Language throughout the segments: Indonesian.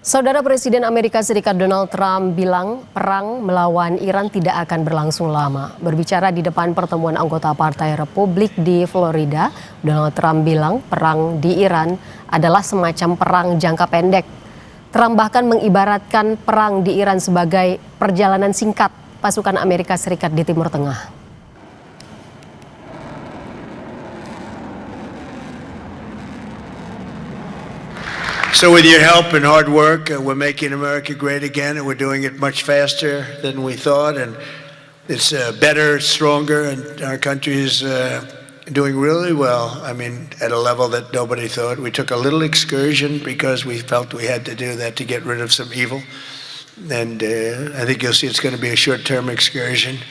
Saudara Presiden Amerika Serikat Donald Trump bilang perang melawan Iran tidak akan berlangsung lama. Berbicara di depan pertemuan anggota Partai Republik di Florida, Donald Trump bilang perang di Iran adalah semacam perang jangka pendek. Trump bahkan mengibaratkan perang di Iran sebagai perjalanan singkat pasukan Amerika Serikat di Timur Tengah. So with your help and hard work, we're making America great again, and we're doing it much faster than we thought, and it's better, stronger, and our country is doing really well. I mean, at a level that nobody thought. We took a little excursion because we felt we had to do that to get rid of some evil, and I think you'll see it's going to be a short-term excursion.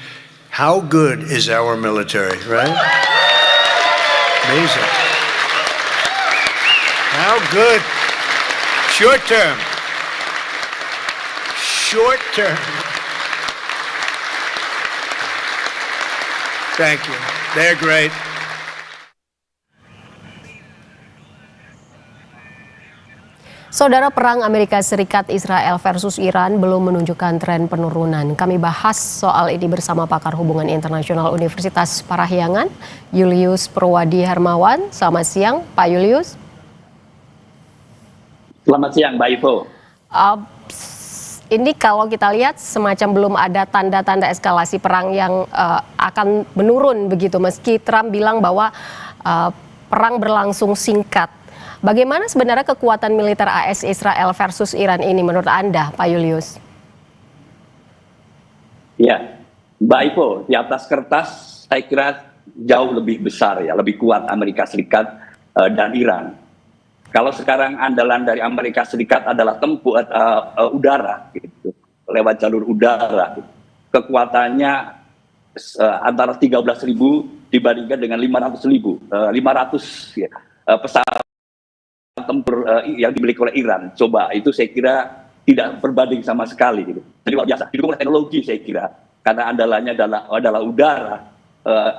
How good is our military, right? Amazing. How good. Short term. Short term. Thank you. They're great. Saudara, perang Amerika Serikat Israel versus Iran belum menunjukkan tren penurunan. Kami bahas soal ini bersama pakar hubungan internasional Universitas Parahyangan, Julius Purwadi Hermawan. Selamat siang, Pak Julius. Selamat siang, Mbak Ivo. Ini kalau kita lihat semacam belum ada tanda-tanda eskalasi perang yang akan menurun begitu, meski Trump bilang bahwa perang berlangsung singkat. Bagaimana sebenarnya kekuatan militer AS Israel versus Iran ini menurut Anda, Pak Julius? Ya, Mbak Ivo, di atas kertas saya kira jauh lebih besar ya, lebih kuat Amerika Serikat dan Iran. Kalau sekarang andalan dari Amerika Serikat adalah tempur udara, gitu, lewat jalur udara, gitu. Kekuatannya antara 13.000 dibandingkan dengan 500.000, 500 ya, pesawat tempur yang dimiliki oleh Iran. Coba itu saya kira tidak berbanding sama sekali. Gitu. Jadi luar biasa. Didukung oleh teknologi saya kira, karena andalannya adalah udara.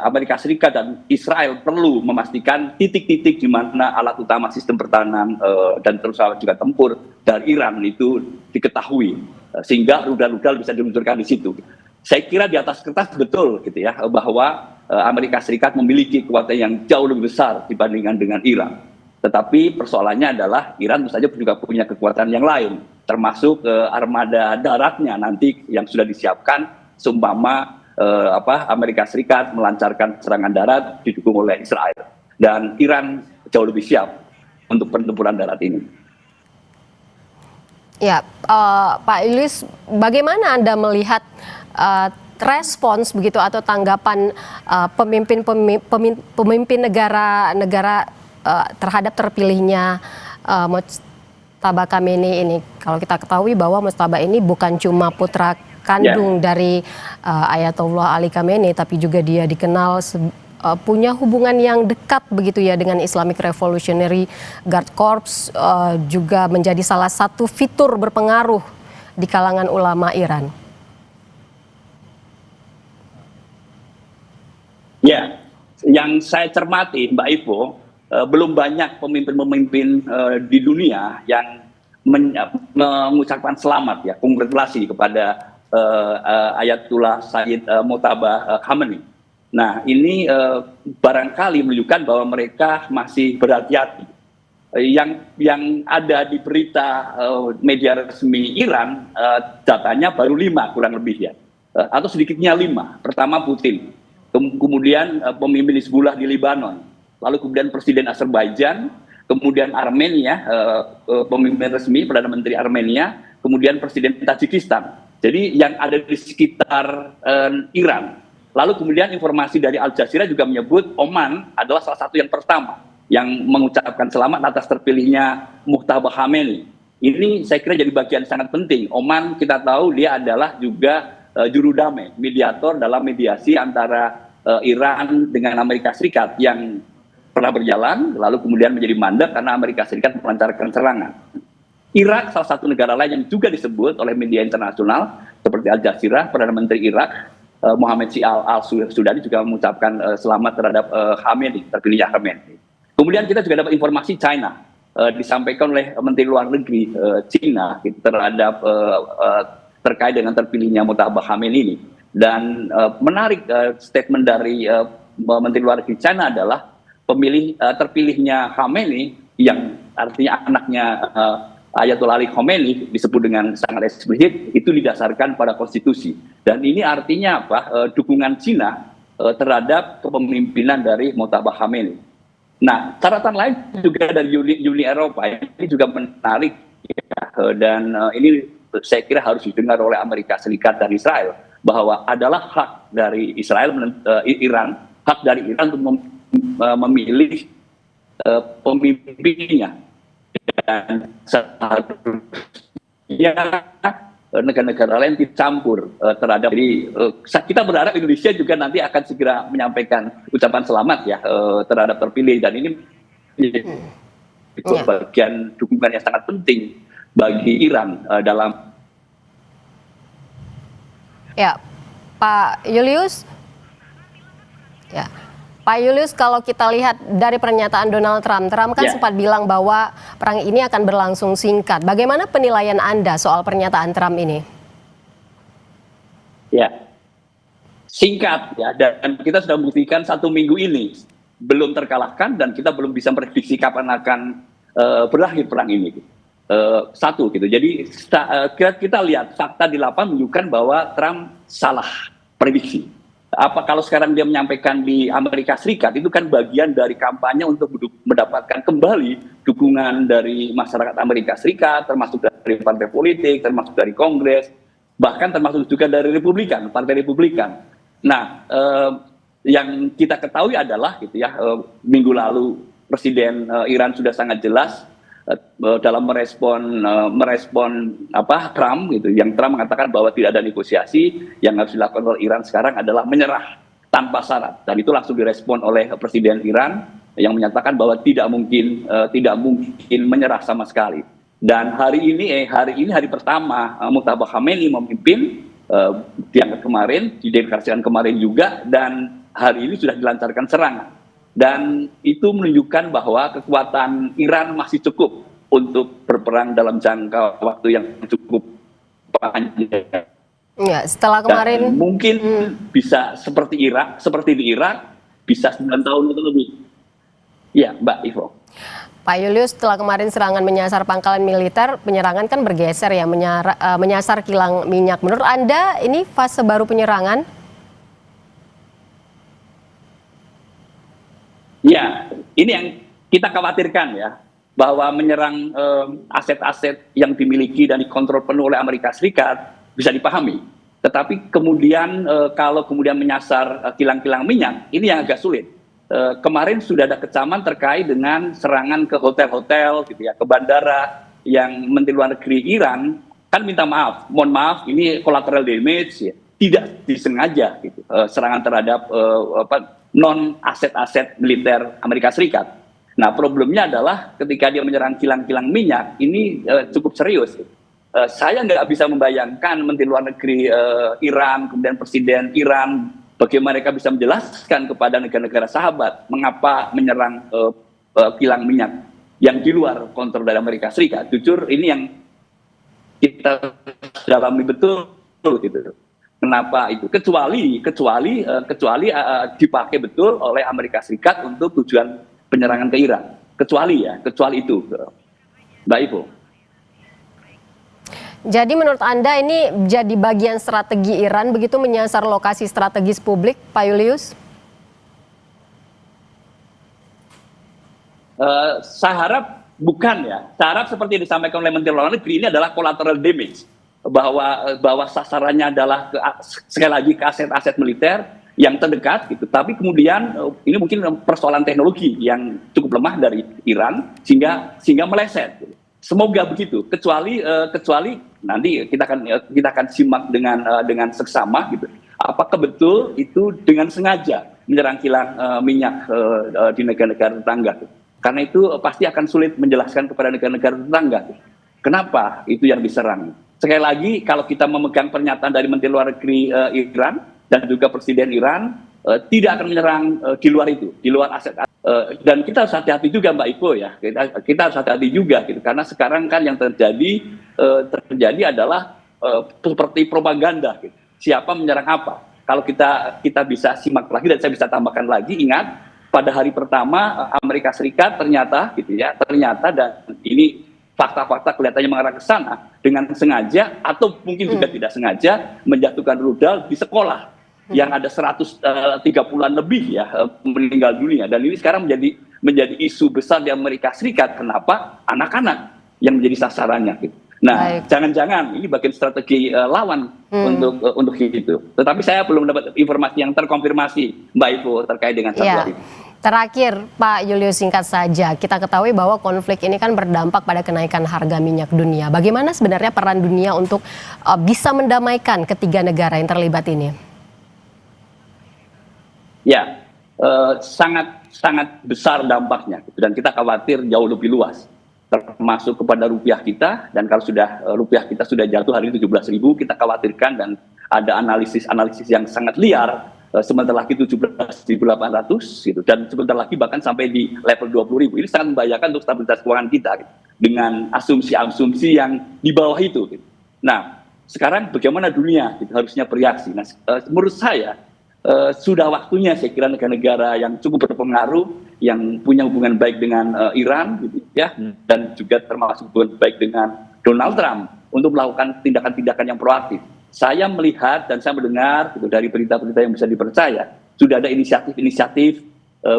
Amerika Serikat dan Israel perlu memastikan titik-titik di mana alat utama sistem pertahanan dan terus juga tempur dari Iran itu diketahui, sehingga rudal-rudal bisa diluncurkan di situ. Saya kira di atas kertas betul gitu ya, bahwa Amerika Serikat memiliki kekuatan yang jauh lebih besar dibandingkan dengan Iran. Tetapi persoalannya adalah Iran tentu saja juga punya kekuatan yang lain, termasuk armada daratnya nanti yang sudah disiapkan seumpama Amerika Serikat melancarkan serangan darat didukung oleh Israel, dan Iran jauh lebih siap untuk pertempuran darat ini. Ya, Pak Julius, bagaimana Anda melihat respons begitu atau tanggapan pemimpin negara terhadap terpilihnya Mojtaba Khamenei ini? Kalau kita ketahui bahwa Mojtaba ini bukan cuma putra kandung dari Ayatollah Ali Khamenei, tapi juga dia dikenal punya hubungan yang dekat begitu ya dengan Islamic Revolutionary Guard Corps, juga menjadi salah satu fitur berpengaruh di kalangan ulama Iran. Ya, yang saya cermati Mbak Ivo, belum banyak pemimpin-pemimpin di dunia yang mengucapkan selamat ya, kongratulasi kepada Ayatullah Sayyid Mojtaba Khamenei. Nah, ini barangkali menunjukkan bahwa mereka masih berhati-hati. Yang ada di berita media resmi Iran, datanya baru 5 kurang lebih ya, atau sedikitnya 5. Pertama Putin, kemudian pemimpin Hizbullah di Lebanon, lalu kemudian Presiden Azerbaijan, kemudian Armenia, pemimpin resmi Perdana Menteri Armenia, kemudian Presiden Tajikistan. Jadi yang ada di sekitar Iran. Lalu kemudian informasi dari Al Jazeera juga menyebut Oman adalah salah satu yang pertama yang mengucapkan selamat atas terpilihnya Mojtaba Khamenei. Ini saya kira jadi bagian sangat penting. Oman kita tahu dia adalah juga juru damai, mediator dalam mediasi antara Iran dengan Amerika Serikat yang pernah berjalan, lalu kemudian menjadi mandek karena Amerika Serikat melancarkan serangan. Irak salah satu negara lain yang juga disebut oleh media internasional seperti Al Jazeera, Perdana Menteri Irak Mohammed Syia al-Sudani juga mengucapkan selamat terhadap Khamenei, terpilihnya Khamenei. Kemudian kita juga dapat informasi China. disampaikan oleh Menteri Luar Negeri Cina gitu, terhadap terkait dengan terpilihnya Mujtaba Khamenei ini. Dan menarik statement dari Menteri Luar Negeri China adalah terpilihnya Khamenei yang artinya anaknya Ayatollah Ali Khamenei disebut dengan sangat eksplisit itu didasarkan pada konstitusi. Dan ini artinya apa? Dukungan Cina terhadap kepemimpinan dari Mujtaba Khamenei. Nah, catatan lain juga dari Uni Eropa ini juga menarik ya, dan ini saya kira harus didengar oleh Amerika Serikat dan Israel bahwa adalah hak dari Iran untuk memilih pemimpinnya, dan seharusnya negara-negara lain dicampur terhadap. Jadi kita berharap Indonesia juga nanti akan segera menyampaikan ucapan selamat ya terhadap terpilih, dan ini itu bagian dukungan yang sangat penting bagi Iran dalam. Ya, Pak Julius. Ya, Pak Julius, kalau kita lihat dari pernyataan Donald Trump kan sempat bilang bahwa perang ini akan berlangsung singkat. Bagaimana penilaian Anda soal pernyataan Trump ini? Ya, singkat ya, dan kita sudah membuktikan 1 minggu ini belum terkalahkan dan kita belum bisa prediksi kapan akan berakhir perang ini. Satu gitu. Jadi kita lihat fakta di lapangan menunjukkan bahwa Trump salah prediksi. Apa kalau sekarang dia menyampaikan di Amerika Serikat itu kan bagian dari kampanye untuk mendapatkan kembali dukungan dari masyarakat Amerika Serikat, termasuk dari partai politik, termasuk dari Kongres, bahkan termasuk juga dari Republikan, partai Republikan. Nah, yang kita ketahui adalah gitu ya, minggu lalu Presiden Iran sudah sangat jelas dalam merespon Trump gitu, yang Trump mengatakan bahwa tidak ada negosiasi, yang harus dilakukan oleh Iran sekarang adalah menyerah tanpa syarat, dan itu langsung direspon oleh Presiden Iran yang menyatakan bahwa tidak mungkin menyerah sama sekali. Dan hari ini hari pertama Mujtaba Khamenei memimpin, diangkat kemarin, dideklarasikan kemarin juga, dan hari ini sudah dilancarkan serangan. Dan itu menunjukkan bahwa kekuatan Iran masih cukup untuk berperang dalam jangka waktu yang cukup panjang. Ya, setelah kemarin dan mungkin bisa seperti di Irak, bisa 9 tahun atau lebih. Ya, Mbak Ivo. Pak Julius, setelah kemarin serangan menyasar pangkalan militer, penyerangan kan bergeser ya, menyasar kilang minyak. Menurut Anda ini fase baru penyerangan? Ya, ini yang kita khawatirkan ya, bahwa menyerang aset-aset yang dimiliki dan dikontrol penuh oleh Amerika Serikat bisa dipahami. Tetapi kemudian kalau kemudian menyasar kilang-kilang minyak, ini yang agak sulit. Kemarin sudah ada kecaman terkait dengan serangan ke hotel-hotel, gitu ya, ke bandara, yang Menteri Luar Negeri Iran kan minta maaf, mohon maaf, ini collateral damage, ya, tidak disengaja, gitu, serangan terhadap non aset-aset militer Amerika Serikat. Nah, problemnya adalah ketika dia menyerang kilang-kilang minyak ini cukup serius. Saya nggak bisa membayangkan Menteri Luar Negeri Iran, kemudian Presiden Iran, bagaimana mereka bisa menjelaskan kepada negara-negara sahabat mengapa menyerang kilang minyak yang di luar kontrol dari Amerika Serikat. Jujur ini yang kita dalami betul gitu. Kenapa itu? Kecuali dipakai betul oleh Amerika Serikat untuk tujuan penyerangan ke Iran. Kecuali itu, Mbak Ivo. Jadi menurut Anda ini jadi bagian strategi Iran begitu menyasar lokasi strategis publik, Pak Julius? Saya harap bukan ya. Saya harap seperti yang disampaikan oleh Menteri Luar Negeri ini adalah collateral damage. Bahwa sasarannya adalah sekali lagi ke aset-aset militer yang terdekat gitu, tapi kemudian ini mungkin persoalan teknologi yang cukup lemah dari Iran sehingga meleset. Semoga begitu. Kecuali nanti kita akan simak dengan seksama gitu. Apakah betul itu dengan sengaja menyerang kilang minyak di negara-negara tetangga? Karena itu pasti akan sulit menjelaskan kepada negara-negara tetangga. Kenapa itu yang diserang? Sekali lagi, kalau kita memegang pernyataan dari Menteri Luar Negeri Iran dan juga Presiden Iran, tidak akan menyerang di luar itu, di luar aset. Dan kita harus hati-hati juga Mbak Ivo ya, kita harus hati-hati juga gitu, karena sekarang kan yang terjadi adalah seperti propaganda gitu. Siapa menyerang apa? Kalau kita bisa simak lagi dan saya bisa tambahkan lagi, ingat pada hari pertama Amerika Serikat ternyata dan ini fakta-fakta kelihatannya mengarah ke sana dengan sengaja atau mungkin juga tidak sengaja menjatuhkan rudal di sekolah yang ada 130-an lebih ya meninggal dunia, dan ini sekarang menjadi isu besar di Amerika Serikat. Kenapa? Anak-anak yang menjadi sasarannya gitu. Nah, jangan-jangan ini bagian strategi lawan untuk itu. Tetapi saya belum dapat informasi yang terkonfirmasi Mbak Ivo terkait dengan satu ini. Terakhir, Pak Julius, singkat saja, kita ketahui bahwa konflik ini kan berdampak pada kenaikan harga minyak dunia. Bagaimana sebenarnya peran dunia untuk bisa mendamaikan ketiga negara yang terlibat ini? Ya, sangat besar dampaknya, dan kita khawatir jauh lebih luas, termasuk kepada rupiah kita. Dan kalau rupiah kita sudah jatuh hari ini 17.000, kita khawatirkan dan ada analisis yang sangat liar. Sebentar lagi 17.800 gitu, dan sebentar lagi bahkan sampai di level 20.000. Ini sangat membahayakan untuk stabilitas keuangan kita gitu, dengan asumsi-asumsi yang di bawah itu gitu. Nah, sekarang bagaimana dunia gitu, harusnya bereaksi. Nah, menurut saya sudah waktunya, saya kira, negara-negara yang cukup berpengaruh, yang punya hubungan baik dengan Iran gitu ya, dan juga termasuk hubungan baik dengan Donald Trump untuk melakukan tindakan-tindakan yang proaktif. Saya melihat dan saya mendengar gitu, dari berita-berita yang bisa dipercaya, sudah ada inisiatif-inisiatif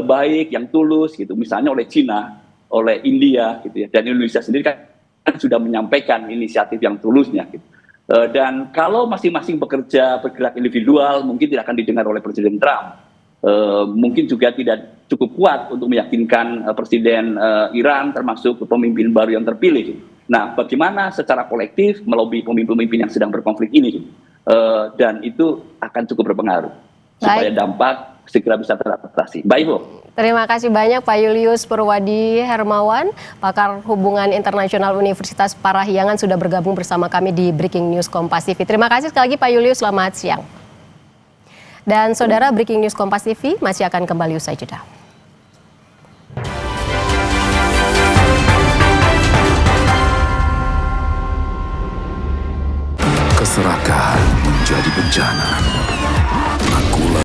baik yang tulus gitu, misalnya oleh Cina, oleh India gitu ya, dan Indonesia sendiri kan sudah menyampaikan inisiatif yang tulusnya gitu. Dan kalau masing-masing bergerak individual, mungkin tidak akan didengar oleh Presiden Trump. Mungkin juga tidak cukup kuat untuk meyakinkan Presiden Iran, termasuk pemimpin baru yang terpilih. Nah, bagaimana secara kolektif melobi pemimpin-pemimpin yang sedang berkonflik ini, dan itu akan cukup berpengaruh supaya dampak segera bisa teratasi. Mbak Ivo. Terima kasih banyak Pak Julius Purwadi Hermawan, pakar hubungan internasional Universitas Parahyangan, sudah bergabung bersama kami di Breaking News Kompas TV. Terima kasih sekali lagi Pak Julius, selamat siang. Dan saudara, Breaking News Kompas TV masih akan kembali usai jeda. Keserakahan menjadi bencana.